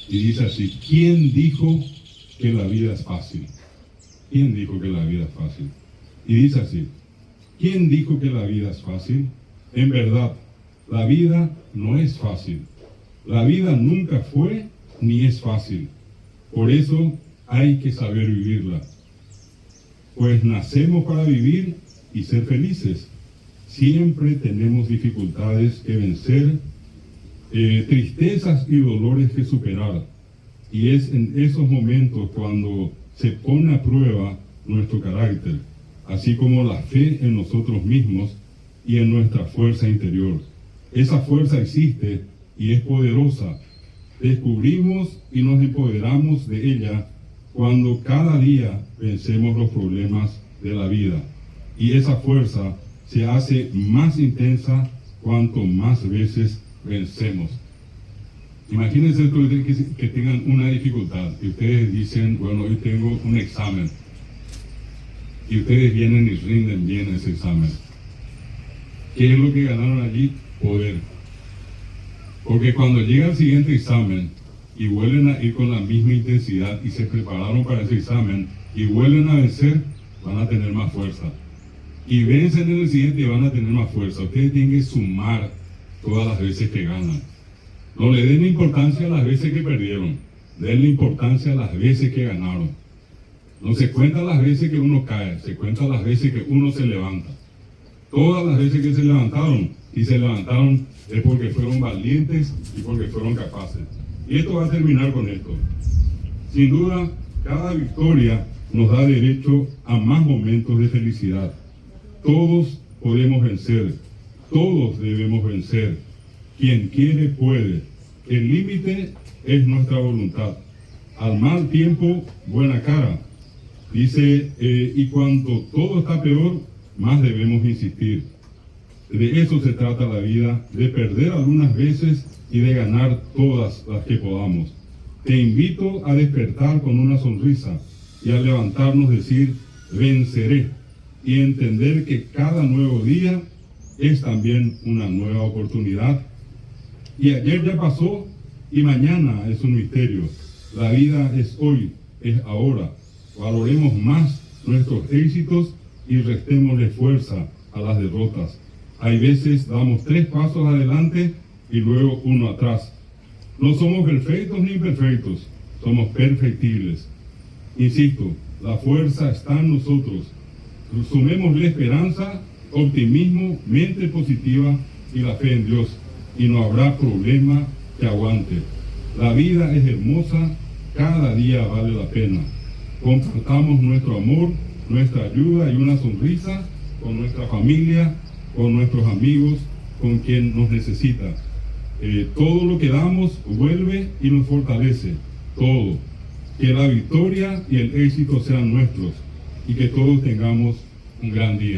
y dice así: ¿quién dijo que la vida es fácil? ¿Quién dijo que la vida es fácil? Y dice así: ¿quién dijo que la vida es fácil? En verdad, la vida no es fácil. La vida nunca fue ni es fácil. Por eso hay que saber vivirla. Pues nacemos para vivir y ser felices. Siempre tenemos dificultades que vencer, tristezas y dolores que superar. Y es en esos momentos cuando se pone a prueba nuestro carácter, así como la fe en nosotros mismos y en nuestra fuerza interior. Esa fuerza existe y es poderosa. Descubrimos y nos empoderamos de ella cuando cada día vencemos los problemas de la vida. Y esa fuerza se hace más intensa cuanto más veces vencemos. Imagínense que tengan una dificultad y ustedes dicen: bueno, hoy tengo un examen. Y ustedes vienen y rinden bien ese examen. ¿Qué es lo que ganaron allí? Poder. Porque cuando llega el siguiente examen y vuelven a ir con la misma intensidad y se prepararon para ese examen y vuelven a vencer, van a tener más fuerza. Y vencen en el siguiente y van a tener más fuerza. Ustedes tienen que sumar todas las veces que ganan. No le den importancia a las veces que perdieron. Denle importancia a las veces que ganaron. No se cuentan las veces que uno cae, se cuentan las veces que uno se levanta. Todas las veces que se levantaron, y se levantaron es porque fueron valientes y porque fueron capaces. Y esto va a terminar con esto. Sin duda, cada victoria nos da derecho a más momentos de felicidad. Todos podemos vencer, todos debemos vencer. Quien quiere puede. El límite es nuestra voluntad. Al mal tiempo, buena cara. Dice, y cuando todo está peor, más debemos insistir. De eso se trata la vida, de perder algunas veces y de ganar todas las que podamos. Te invito a despertar con una sonrisa y a levantarnos decir: venceré, y entender que cada nuevo día es también una nueva oportunidad. Y ayer ya pasó y mañana es un misterio. La vida es hoy, es ahora. Valoremos más nuestros éxitos y restémosle fuerza a las derrotas. Hay veces damos 3 pasos adelante y luego 1 atrás. No somos perfectos ni imperfectos, somos perfectibles. Insisto, la fuerza está en nosotros. Sumémosle esperanza, optimismo, mente positiva y la fe en Dios, y no habrá problema que aguante. La vida es hermosa, cada día vale la pena. Compartamos nuestro amor, nuestra ayuda y una sonrisa con nuestra familia, con nuestros amigos, con quien nos necesita. Todo lo que damos vuelve y nos fortalece. Todo. Que la victoria y el éxito sean nuestros y que todos tengamos un gran día.